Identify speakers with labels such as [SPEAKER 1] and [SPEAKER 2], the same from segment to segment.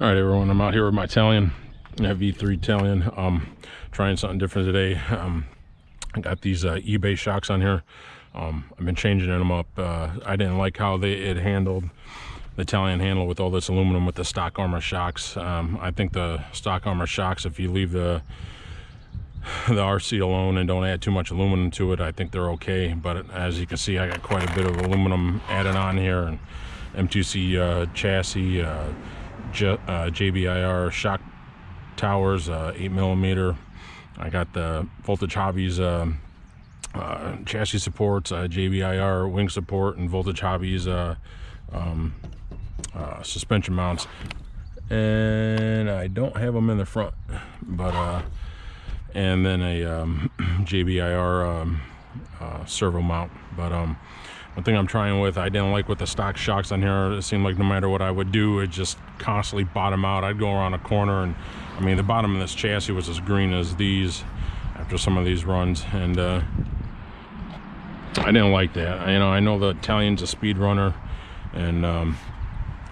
[SPEAKER 1] All right, everyone, I'm out here with my Talion, V3 Talion. Trying something different today. I got these eBay shocks on here. I've been changing them up. I didn't like how it handled, the Talion handle with all this aluminum with the stock armor shocks. I think the stock armor shocks, if you leave the RC alone and don't add too much aluminum to it, I think they're okay. But as you can see, I got quite a bit of aluminum added on here, and M2C chassis, JBIR shock towers, 8mm. I got the Voltage Hobbies chassis supports, JBIR wing support, and Voltage Hobbies suspension mounts. And I don't have them in the front, but and then a JBIR servo mount. But one thing I'm trying with, I didn't like with the stock shocks on here. It seemed like no matter what I would do, it just constantly bottom out. I'd go around a corner, and I mean, the bottom of this chassis was as green as these after some of these runs, and I didn't like that. I know the Talion's a speed runner, and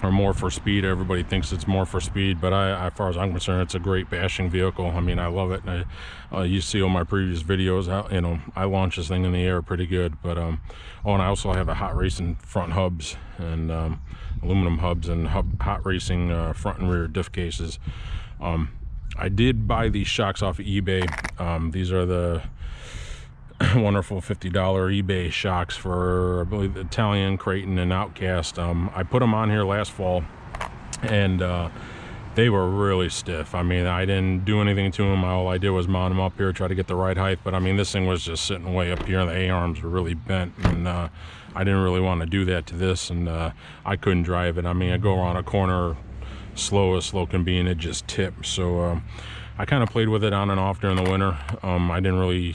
[SPEAKER 1] or more for speed. Everybody thinks it's more for speed, but as far as I'm concerned, it's a great bashing vehicle. I mean, I love it. You see all my previous videos, I launch this thing in the air pretty good. But oh, and I also have a hot racing front hubs and aluminum hubs and hot racing front and rear diff cases. I did buy these shocks off of eBay. These are the wonderful $50 eBay shocks for, I believe, the Tailon, Creighton, and Outcast. I put them on here last fall, and they were really stiff. I mean, I didn't do anything to them. All I did was mount them up here, try to get the right height. But I mean, this thing was just sitting way up here, and the A-arms were really bent, and I didn't really want to do that to this, and I couldn't drive it. I mean, I go around a corner slow as slow can be, and it just tipped. So I kind of played with it on and off during the winter. I didn't really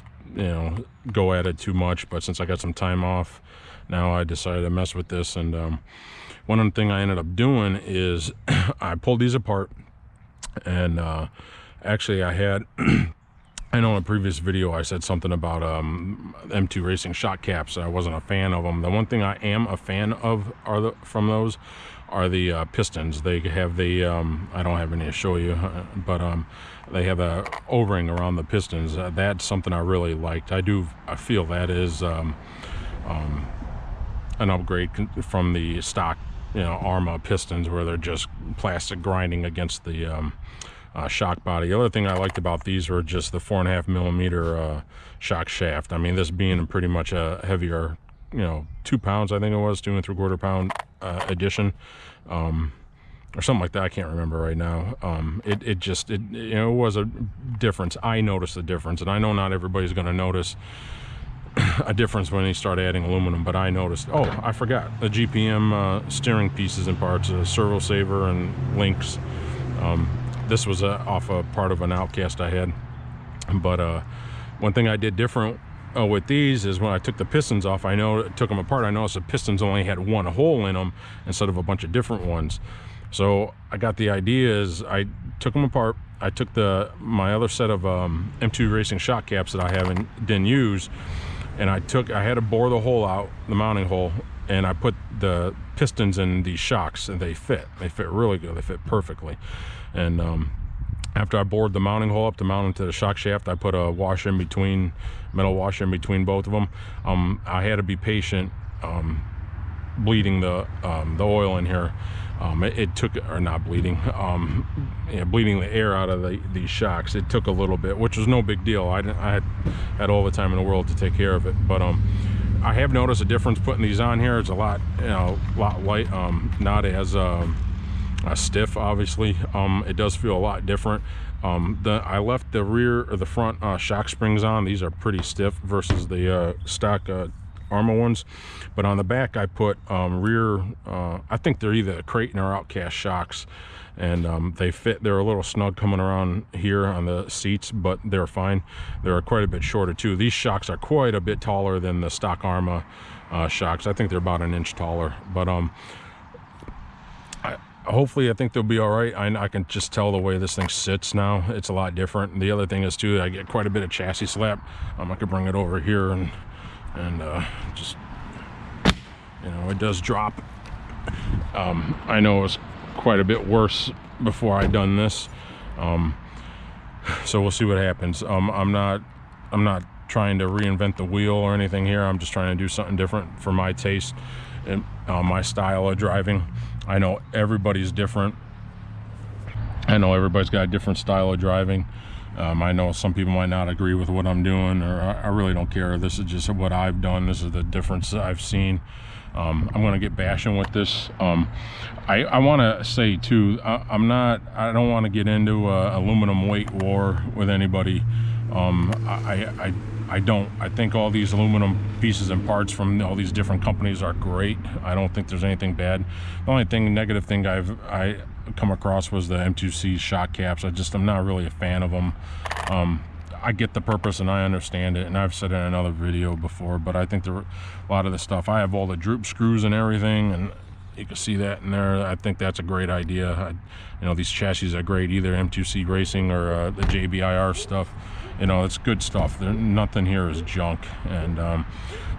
[SPEAKER 1] go at it too much, but since I got some time off now, I decided to mess with this. And one other thing I ended up doing is I pulled these apart, and actually I had I know in a previous video I said something about M2 Racing shock caps. I wasn't a fan of them. The one thing I am a fan of from those are the pistons. They have the I don't have any to show you, but they have a O-ring around the pistons. That's something I really liked. I feel that is an upgrade from the stock Arma pistons, where they're just plastic grinding against the shock body. The other thing I liked about these were just the 4.5mm shock shaft. I mean, this being pretty much a heavier, 2 pounds, I think it was, 2 3/4 pound edition, or something like that. I can't remember right now. It was a difference. I noticed the difference, and I know not everybody's going to notice a difference when they start adding aluminum, but I noticed. Oh, I forgot the GPM steering pieces and parts, servo saver and links. This was off a part of an Outcast I had. But one thing I did different with these is when I took the pistons off, took them apart, I noticed the pistons only had one hole in them instead of a bunch of different ones. So I got the idea is I took them apart. I took my other set of M2 Racing shock caps that I didn't use, and I had to bore the hole out, the mounting hole, and I put the pistons in these shocks, and they fit really good. They fit perfectly. And after I bored the mounting hole up to mount into the shock shaft, I put a washer in between, metal washer in between both of them. I had to be patient bleeding the oil in here. It took, or not bleeding, bleeding the air out of these shocks. It took a little bit, which was no big deal. I had all the time in the world to take care of it. But I have noticed a difference putting these on here. It's a lot light, not as stiff, obviously. It does feel a lot different. I left the rear or the front shock springs on. These are pretty stiff versus the stock Arma ones, but on the back I put rear, I think they're either Creighton or Outcast shocks, and they fit. They're a little snug coming around here on the seats, but they're fine. They're quite a bit shorter too. These shocks are quite a bit taller than the stock Arma shocks. I think they're about an inch taller, but hopefully I think they'll be all right. I can just tell the way this thing sits now. It's a lot different. And the other thing is too, I get quite a bit of chassis slap. I could bring it over here and just, it does drop. I know it's quite a bit worse before I done this. So we'll see what happens. I'm not trying to reinvent the wheel or anything here. I'm just trying to do something different for my taste and my style of driving. I know everybody's different. I know everybody's got a different style of driving. I know some people might not agree with what I'm doing, or I really don't care. This is just what I've done. This is the difference I've seen. I'm going to get bashing with this. I want to say too, I don't want to get into a aluminum weight war with anybody. I don't. I think all these aluminum pieces and parts from all these different companies are great. I don't think there's anything bad. The only negative thing I come across was the M2C shock caps. I'm not really a fan of them. I get the purpose and I understand it, and I've said it in another video before, but I think a lot of the stuff, I have all the droop screws and everything, and you can see that in there. I think that's a great idea. You know, these chassis are great, either M2C Racing or the JBIR stuff. You know, it's good stuff. Nothing here is junk, and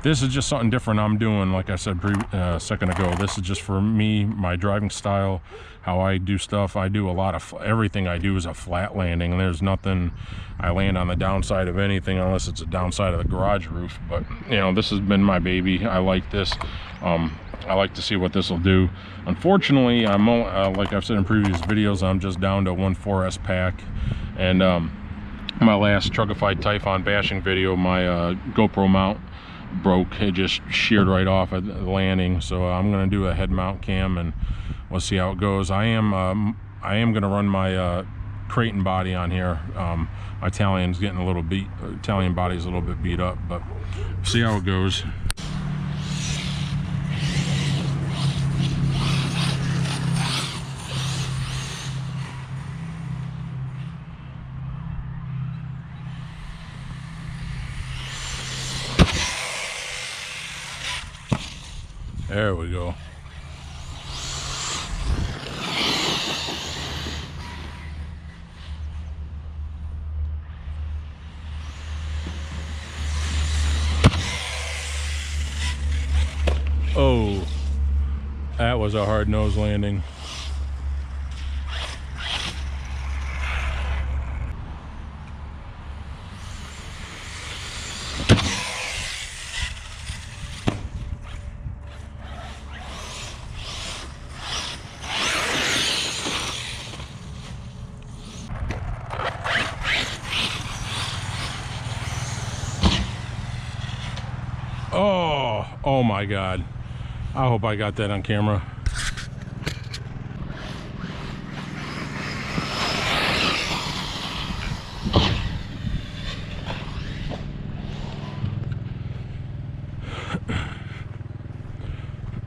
[SPEAKER 1] this is just something different I'm doing. Like I said a second ago, this is just for me, my driving style, how I do stuff. I do a lot of, everything I do is a flat landing, and there's nothing I land on the downside of anything unless it's a downside of the garage roof. But you know, this has been my baby. I like this. I like to see what this will do. Unfortunately, I'm like I've said in previous videos, I'm just down to 1 4S pack, and my last Truckified Typhon bashing video, my GoPro mount broke. It just sheared right off at the landing, so I'm going to do a head mount cam and we'll see how it goes. I am going to run my Creighton body on here. My Talion's getting a little beat. Talion body's a little bit beat up, but see how it goes. There we go. Oh, that was a hard nose landing. Oh my God. I hope I got that on camera.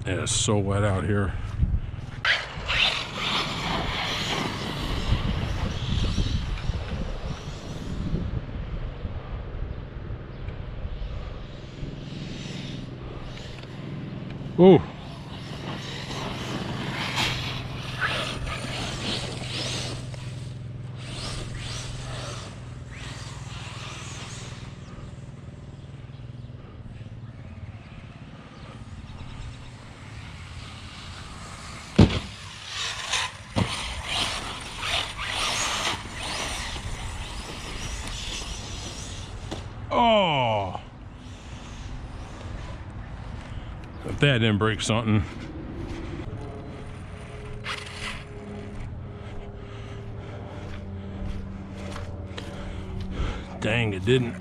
[SPEAKER 1] It's so wet out here. Ooh. Oh. If that didn't break something. Dang, it didn't.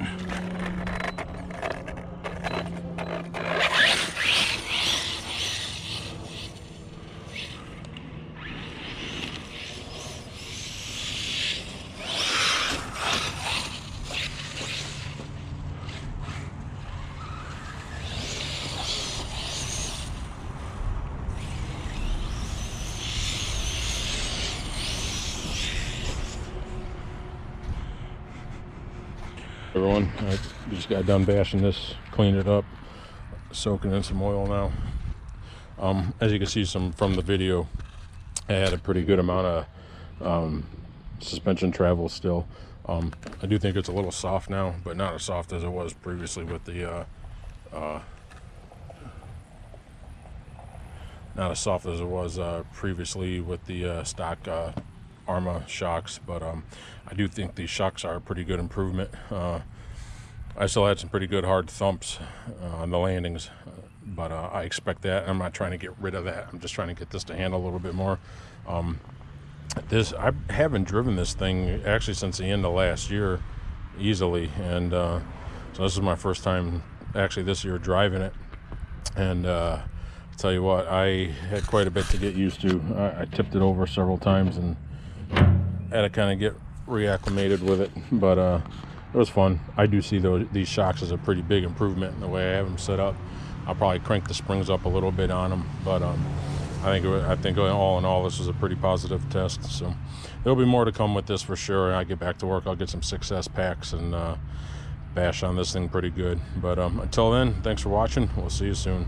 [SPEAKER 1] Everyone, I just got done bashing this, cleaned it up, soaking in some oil now. As you can see from the video, I had a pretty good amount of suspension travel still. I do think it's a little soft now, but not as soft as it was previously with the not as soft as it was previously with the stock Arma shocks, but I do think these shocks are a pretty good improvement. I still had some pretty good hard thumps on the landings, but I expect that. I'm not trying to get rid of that. I'm just trying to get this to handle a little bit more. I haven't driven this thing actually since the end of last year easily, and so this is my first time actually this year driving it. And I'll tell you what, I had quite a bit to get used to. I tipped it over several times and had to kind of get reacclimated with it, but it was fun. I do see these shocks as a pretty big improvement in the way I have them set up. I'll probably crank the springs up a little bit on them, but I think all in all this was a pretty positive test. So there'll be more to come with this for sure. And I get back to work, I'll get some 6S packs and bash on this thing pretty good. But until then, thanks for watching. We'll see you soon.